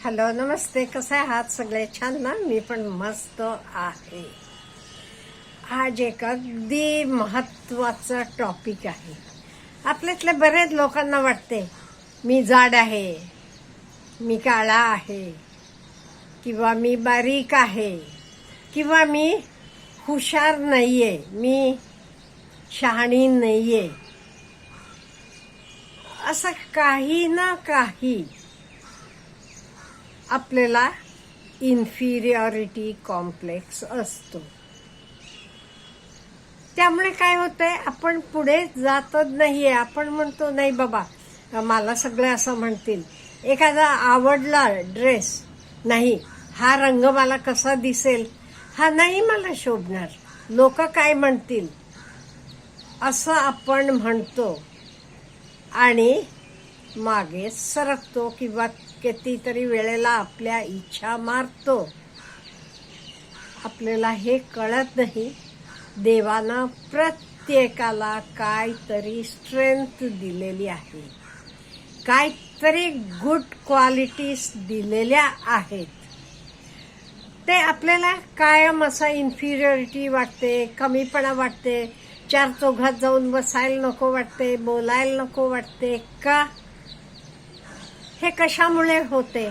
Hello, नमस्ते. कसे आहात सगळे? छान ना? मी पण मस्त आहे. आज एक अगदी महत्वाचा टॉपिक आहे. आपल्यातल्या बरेच लोकांना वाटते मी जाड आहे, मी काळा आहे, किंवा मी बारीक आहे, किंवा मी हुशार नाहीये, मी शहाणी नाहीये. असं काही ना काही आपल्याला इन्फिरियरिटी कॉम्प्लेक्स असतो. त्यामुळे काय होतंय, आपण पुढे जातच नाहीये. आपण म्हणतो नाही बाबा, मला सगळे असं म्हणतील. एखादा आवडला ड्रेस, नाही हा रंग मला कसा दिसेल, हा नाही मला शोभणार, लोक काय म्हणतील, असं आपण म्हणतो आणि मागे सरकतो किंवा कितीतरी वेळेला आपल्या इच्छा मारतो. आपल्याला हे कळत नाही, देवानं प्रत्येकाला काहीतरी स्ट्रेंथ दिलेली आहे, काहीतरी गुड क्वालिटीज दिलेल्या आहेत. ते आपल्याला कायम असं इन्फिरियरिटी वाटते, कमीपणा वाटते, चार चौघात जाऊन बसायला नको वाटते, बोलायला नको वाटते. का? हे कशामुळे होते?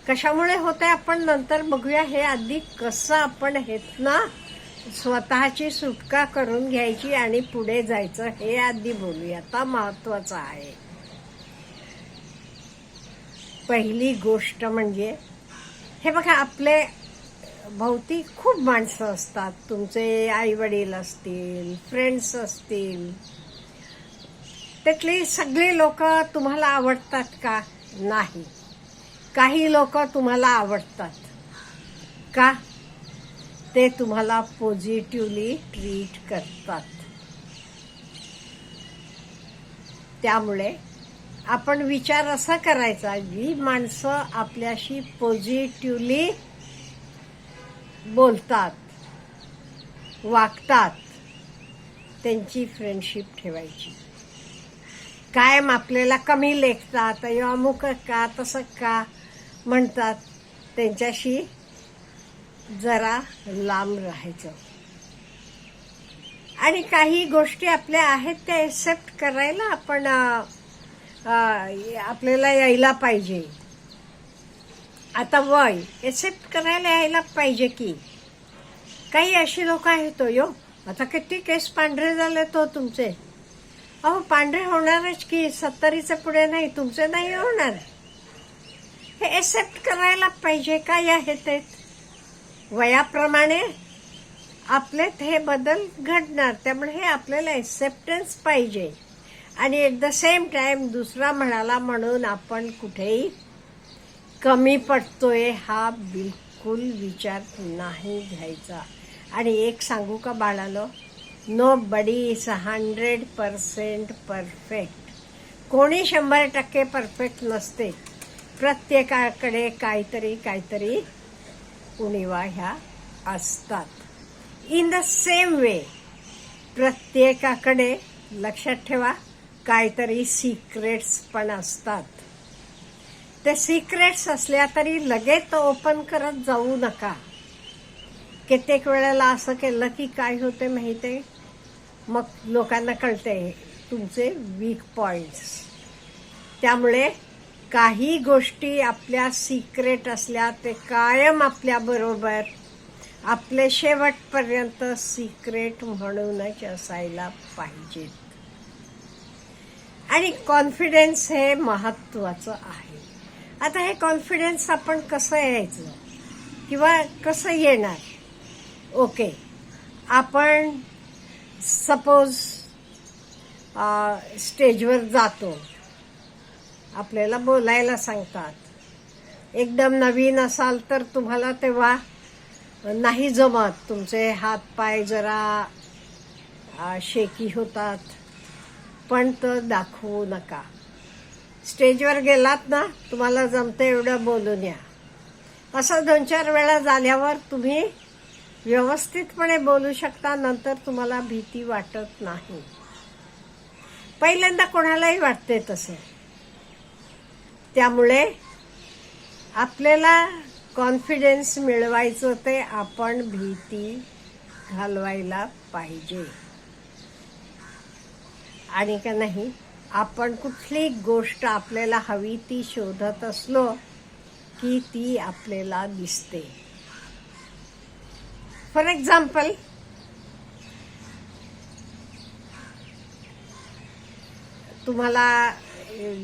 कशामुळे होते आपण नंतर बघूया. हे आधी कसं आपण हेत ना स्वतःची सुटका करून घ्यायची आणि पुढे जायचं, हे आधी बोलूया. आता महत्वाचं आहे. पहिली गोष्ट म्हणजे हे बघा, आपले भोवती खूप माणसं असतात. तुमचे आई वडील असतील, फ्रेंड्स असतील. त्यातली सगळी लोक तुम्हाला आवडतात का? नाही. काही लोक तुम्हाला आवडतात का? ते तुम्हाला पॉझिटिव्हली ट्रीट करतात. त्यामुळे आपण विचार असा करायचा, जी माणसं आपल्याशी पॉझिटिव्हली बोलतात, वागतात, त्यांची फ्रेंडशिप ठेवायची. कायम आपल्याला कमी लेखतात, अमुक का तसं का म्हणतात, त्यांच्याशी जरा लांब राहायचं. आणि काही गोष्टी आपल्या आहेत त्या एक्सेप्ट करायला आपण आपल्याला यायला पाहिजे. आता वय एक्सेप्ट करायला यायला पाहिजे की. काही अशी लोक आहेत यो, आता किती केस पांढरे झाले तो तुमचे. अहो, पांढरे होणारच की, 70च्या पुढे नाही, तुमचे नाही होणार. हे एक्सेप्ट करायला पाहिजे. काय आहे ते वयाप्रमाणे आपल्यात हे बदल घडणार. त्यामुळे हे आपल्याला एक्सेप्टन्स पाहिजे. आणि ॲट द सेम टाइम दुसरा म्हणाला म्हणून आपण कुठेही कमी पडतोय हा बिलकुल विचार नाही घ्यायचा. आणि एक सांगू का बाळालो, नोबडी इज 100% परफेक्ट. कोणी 100% परफेक्ट नसते. प्रत्येकाकडे काहीतरी उणिवा ह्या असतात. इन द सेम वे प्रत्येकाकडे, लक्षात ठेवा, काहीतरी सिक्रेट्स पण असतात. ते सिक्रेट्स असल्या तरी लगेच ओपन करत जाऊ नका. कित्येक वेळेला असं केलं की काय होते माहिती, मग लोकांना कळते तुमचे वीक पॉइंट्स. त्यामुळे काही गोष्टी आपल्या सिक्रेट असल्या ते कायम आपल्या बरोबर, आपले शेवटपर्यंत सिक्रेट म्हणूनच असायला पाहिजेत. आणि कॉन्फिडन्स हे महत्वाचं आहे. आता हे कॉन्फिडन्स आपण कसं यायचं किंवा कसं येणार? ओके, आपण सपोज स्टेजवर जातो, आपल्याला बोलायला सांगतात. एकदम नवीन असाल तर तुम्हाला तेव्हा नाही जमत, तुमचे हात पाय जरा शेकी होतात, पण तो दाखवू नका. स्टेजवर गेलात ना, तुम्हाला जमतं एवढं बोलून या. असं 2-4 वेळा झाल्यावर तुम्ही व्यवस्थितपणे बोलू शकता. नंतर तुम्हाला भीती वाटत नाही. पहिल्यांदा कोणालाही वाटते तसं. त्यामुळे आपल्याला कॉन्फिडन्स मिळवायचं ते आपण भीती घालवायला पाहिजे. आणि का नाही, आपण कुठली गोष्ट आपल्याला हवी ती शोधत असलो की ती आपल्याला दिसते. फॉर एक्झाम्पल, तुम्हाला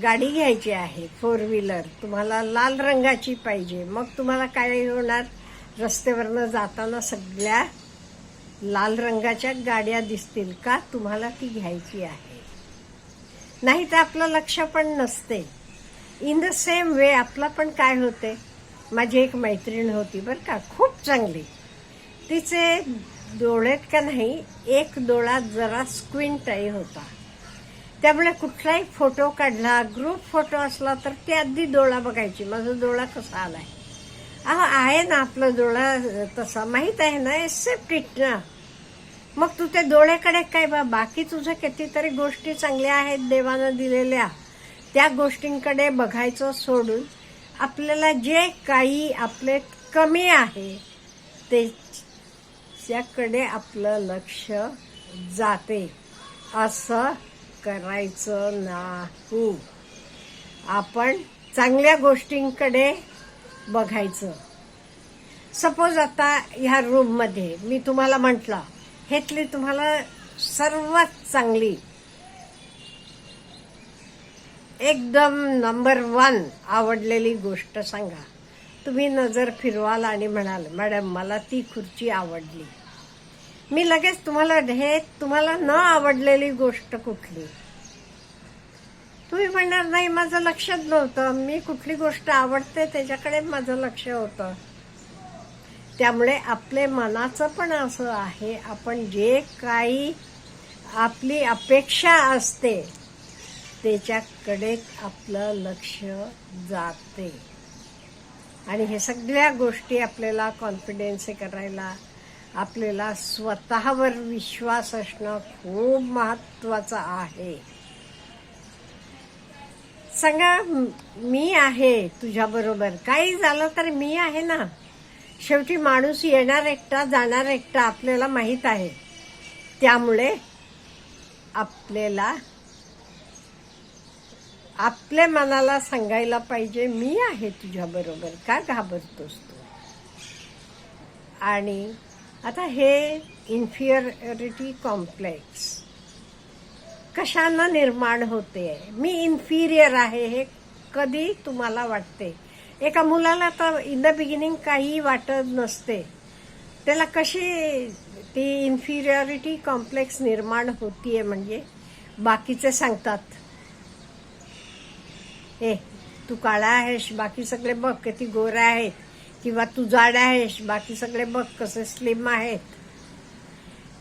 गाडी घ्यायची आहे 4 व्हीलर, तुम्हाला लाल रंगाची पाहिजे. मग तुम्हाला काय होणार, रस्त्यावरनं जाताना सगळ्या लाल रंगाच्या गाड्या दिसतील का, तुम्हाला ती घ्यायची आहे. नाही तर आपलं लक्ष पण नसते. इन द सेम वे आपला पण काय होते. माझी एक मैत्रीण होती बरं का, खूप चांगली. तिचे डोळ्यात का नाही एक डोळा जरा स्क्विंट आई होता. त्यामुळे कुठलाही फोटो काढला, ग्रुप फोटो असला तर ती आधी डोळा बघायची, माझा डोळा कसा आलाय. आहे ना आपला डोळा तसा, माहित आहे ना, एक्सेप्ट इट ना. मग तू त्या डोळ्याकडे काय बाकी तुझं कितीतरी गोष्टी चांगल्या आहेत देवानं दिलेल्या, त्या गोष्टींकडे बघायचं सोडून आपल्याला जे काही आपले कमी आहे त्याच्याकडे आपलं लक्ष जाते. असं करायचं नाही. आपण चांगल्या गोष्टींकडे बघायचं. सपोज आता ह्या रूममध्ये मी तुम्हाला म्हटलं, ह्यातली तुम्हाला सर्वात चांगली एकदम नंबर 1 आवडलेली गोष्ट सांगा. तुम्ही नजर फिरवाल आणि म्हणाल, मॅडम मला ती खुर्ची आवडली. मी लगेच तुम्हाला, हे तुम्हाला न आवडलेली गोष्ट कुठली, तुम्ही म्हणणार नाही माझं लक्षच नव्हतं, मी कुठली गोष्ट आवडते त्याच्याकडे माझं लक्ष होतं. त्यामुळे आपले मनाचं पण असं आहे, आपण जे काही आपली अपेक्षा असते त्याच्याकडे आपलं लक्ष जाते. आणि हे सगळ्या गोष्टी आपल्याला कॉन्फिडन्स करायला, आपल्याला स्वतःवर विश्वास असणं खूप महत्वाचं आहे. सांगा, मी आहे तुझ्या बरोबर, काही झालं तर मी आहे ना. शेवटी माणूस येणार एकटा, जाणार एकटा, आपल्याला माहित आहे. त्यामुळे आपल्याला आपल्या मनाला सांगायला पाहिजे, मी आहे तुझ्या बरोबर, का घाबरतोस तू. आणि आता हे इन्फिरियरिटी कॉम्प्लेक्स कशानं निर्माण होते, मी इन्फिरियर आहे हे कधी तुम्हाला वाटते. एका मुलाला तर इन द बिगिनिंग काही वाटत नसते, त्याला कशी ती इन्फिरियरिटी कॉम्प्लेक्स निर्माण होतीये, म्हणजे बाकीचे सांगतात, ए तू काळा आहेस, बाकी सगळे बघ किती गोरे आहेत, किंवा तू जाड आहेस, बाकी सगळे बघ कसे स्लिम आहेत,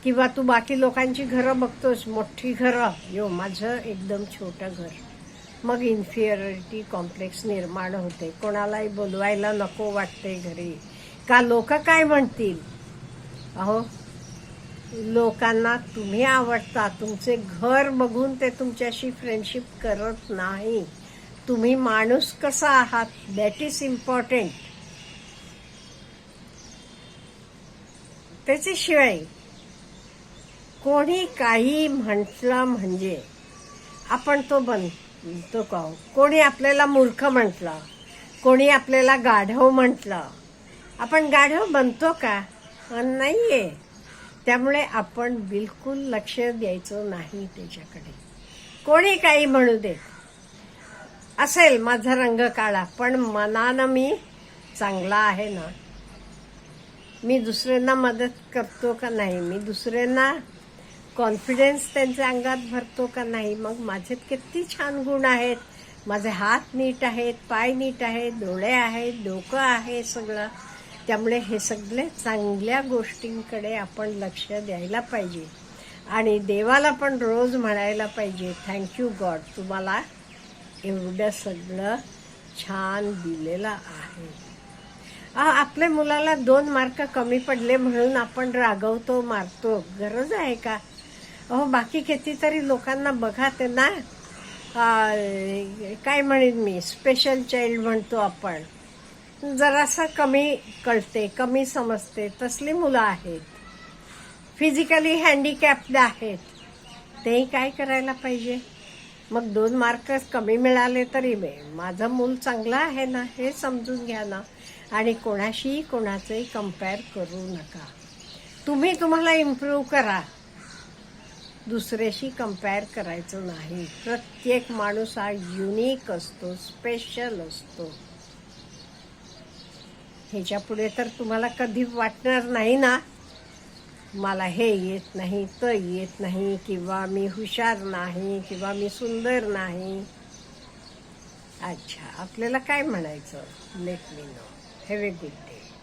किंवा तू बाकी लोकांची घरं बघतोस, मोठी घरं, यो माझं एकदम छोटं घर. मग इन्फिरियरिटी कॉम्प्लेक्स निर्माण होते. कोणालाही बोलवायला नको वाटते घरी, का लोक काय म्हणतील. अहो, लोकांना तुम्ही आवडता, तुमचे घर बघून ते तुमच्याशी फ्रेंडशिप करत नाही. तुम्ही माणूस कसा आहात, दॅट इज इम्पॉर्टंट. त्याच्याशिवाय कोणी काही म्हटलं म्हणजे आपण तो बनतो का. कोणी आपल्याला मूर्ख म्हटलं, कोणी आपल्याला गाढव म्हटलं, आपण गाढव बनतो का, नाहीये. त्यामुळे आपण बिलकुल लक्ष द्यायचं नाही त्याच्याकडे. कोणी काही म्हणू दे, असेल माझा रंग काळा, पण मनानं मी चांगला आहे ना. मी दुसऱ्यांना मदत करतो का नाही, मी दुसऱ्यांना कॉन्फिडन्स त्यांच्या अंगात भरतो का नाही. मग माझे किती छान गुण आहेत, माझे हात नीट आहेत, पाय नीट आहेत, डोळे आहेत, डोकं आहे सगळं. त्यामुळे हे सगळे चांगल्या गोष्टींकडे आपण लक्ष द्यायला पाहिजे. आणि देवाला पण रोज म्हणायला पाहिजे, थँक्यू गॉड, तुम्हाला एवढं सगळं छान दिलेलं आहे. आपल्या मुलाला 2 मार्क कमी पडले म्हणून आपण रागवतो, मारतो, गरज आहे का. अहो, बाकी कितीतरी लोकांना बघा, त्यांना काय म्हणेन मी, स्पेशल चाइल्ड म्हणतो आपण, जरासं कमी कळते, कमी समजते तसली मुलं आहेत, फिजिकली हँडिकॅप्ड आहेत, तेही काय करायला पाहिजे? मग 2 मार्क कमी मिळाले तरी माझं मूल चांगलं आहे ना हे समजून घ्या ना. आणि कोणाशी कोणाचंही कम्पेअर करू नका. तुम्हाला इम्प्रूव्ह करा, दुसऱ्याशी कम्पेअर करायचं नाही. प्रत्येक माणूस हा युनिक असतो, स्पेशल असतो. ह्याच्या पुढे तर तुम्हाला कधी वाटणार नाही ना मला हे येत नाही, ते येत नाही, किंवा मी हुशार नाही, किंवा मी सुंदर नाही. अच्छा, आपल्याला काय म्हणायचं? Let me know. Have a good day.